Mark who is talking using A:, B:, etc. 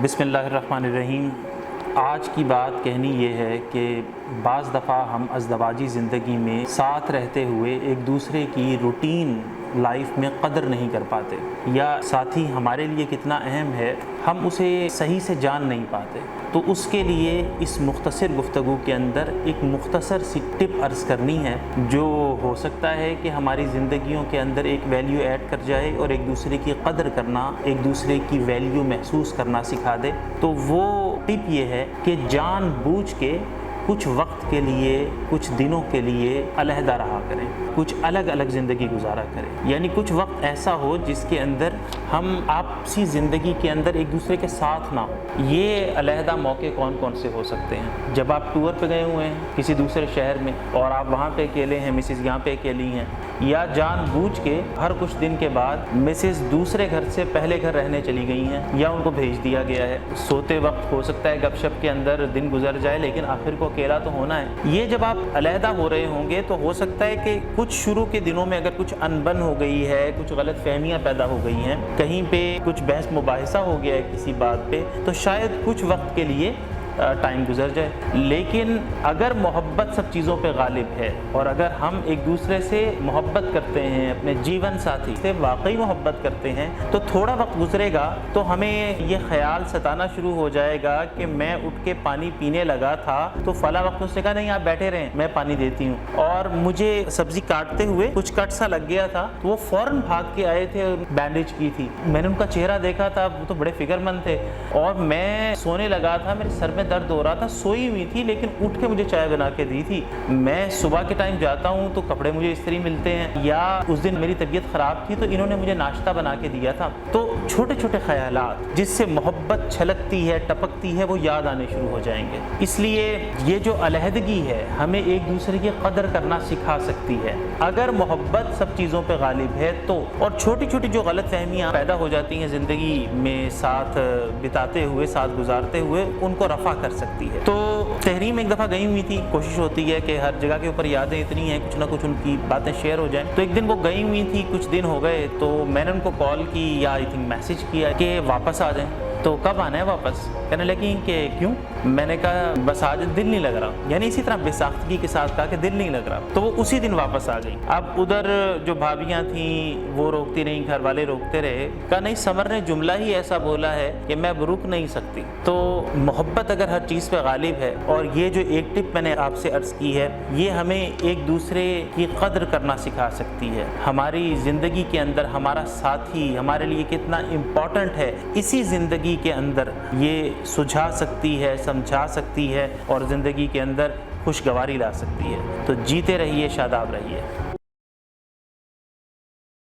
A: बिस्मिल्लाहिर्रहमानिर्रहीम। आज की बात कहनी ये है कि बाज़ दफ़ा हम अज़दवाजी ज़िंदगी में साथ रहते हुए एक दूसरे की रूटीन लाइफ में कदर नहीं कर पाते, या साथी हमारे लिए कितना अहम है हम उसे सही से जान नहीं पाते। तो उसके लिए इस मुख्तसर गुफ्तगू के अंदर एक मुख्तसर सी टिप अर्ज़ करनी है जो हो सकता है कि हमारी ज़िंदगियों के अंदर एक वैल्यू ऐड कर जाए और एक दूसरे की कदर करना, एक दूसरे की वैल्यू महसूस करना सिखा दे। तो वो टिप ये है कि जानबूझ के कुछ वक्त के लिए, कुछ दिनों के लिए अलहदा रहा करें, कुछ अलग अलग ज़िंदगी गुजारा करें। यानी कुछ वक्त ऐसा हो जिसके अंदर हम आपसी ज़िंदगी के अंदर एक दूसरे के साथ ना हो। ये अलहदा मौके कौन कौन से हो सकते हैं? जब आप टूर पे गए हुए हैं किसी दूसरे शहर में और आप वहाँ पे अकेले हैं, मिसेस यहाँ पे अकेली हैं, या जानबूझ के हर कुछ दिन के बाद मिसेस दूसरे घर से पहले घर रहने चली गई हैं या उनको भेज दिया गया है। सोते वक्त हो सकता है गपशप के अंदर दिन गुजर जाए, लेकिन आखिर को अकेला तो होना है। ये जब आप अलहदा हो रहे होंगे तो हो सकता है कि कुछ शुरू के दिनों में अगर कुछ अनबन हो गई है, कुछ गलत फहमियाँ पैदा हो गई हैं, कहीं पे कुछ बहस मुबाहिसा हो गया है किसी बात पे, तो शायद कुछ वक्त के लिए टाइम गुजर जाए। लेकिन अगर मोहब्बत सब चीज़ों पे गालिब है और अगर हम एक दूसरे से मोहब्बत करते हैं, अपने जीवन साथी से वाकई मोहब्बत करते हैं, तो थोड़ा वक्त गुजरेगा तो हमें ये ख्याल सताना शुरू हो जाएगा कि मैं उठ के पानी पीने लगा था तो फला वक्त उसने कहा नहीं आप बैठे रहें मैं पानी देती हूँ, और मुझे सब्ज़ी काटते हुए कुछ कट सा लग गया था तो वो फ़ौरन भाग के आए थे और बैंडेज की थी। मैंने उनका चेहरा देखा था, वो तो बड़े फिक्रमंद थे, और मैं सोने लगा था, मेरे सर में दर्द हो रहा था, सोई हुई थी लेकिन उठ के मुझे चाय बना के दी थी। मैं सुबह के टाइम जाता हूँ तो कपड़े मुझे इस्त्री मिलते हैं, या उस दिन मेरी तबीयत ख़राब थी तो इन्होंने मुझे नाश्ता बना के दिया था। तो छोटे छोटे ख्यालात जिससे मोहब्बत छलकती है, टपकती है, वो याद आने शुरू हो जाएंगे। इसलिए ये जो अलहदगी है हमें एक दूसरे की कदर करना सिखा सकती है अगर मोहब्बत सब चीज़ों पर गालिब है तो। और छोटी छोटी जो गलत फहमियाँ पैदा हो जाती हैं ज़िंदगी में साथ बिताते हुए, साथ गुजारते हुए, उनको रफा कर सकती है। तो तहरीम एक दफ़ा गई हुई थी, कोशिश होती है कि हर जगह के ऊपर यादें इतनी हैं कुछ ना कुछ उनकी बातें शेयर हो जाएं। तो एक दिन वो गई हुई थी, कुछ दिन हो गए, तो मैंने उनको कॉल की या आई थिंक मैसेज किया कि वापस आ जाएं। तो कब आना है वापस? कहने लगी कि क्यों? मैंने कहा बस आज दिल नहीं लग रहा, यानी इसी तरह बेसाख्तगी के साथ कहा कि दिल नहीं लग रहा। तो वो उसी दिन वापस आ गई। अब उधर जो भाभियाँ थीं वो रोकती नहीं, घर वाले रोकते रहे। कहा नहीं, समर ने जुमला ही ऐसा बोला है कि मैं अब रुक नहीं सकती। तो मोहब्बत अगर हर चीज़ पे गालिब है, और ये जो एक टिप मैंने आपसे अर्ज़ की है ये हमें एक दूसरे की कदर करना सिखा सकती है। हमारी ज़िंदगी के अंदर हमारा साथी हमारे लिए कितना इम्पॉर्टेंट है, इसी ज़िंदगी के अंदर ये सुझा सकती है, समझा सकती है और ज़िंदगी के अंदर खुशगवारी ला सकती है। तो जीते रहिए, शादाब रहिए।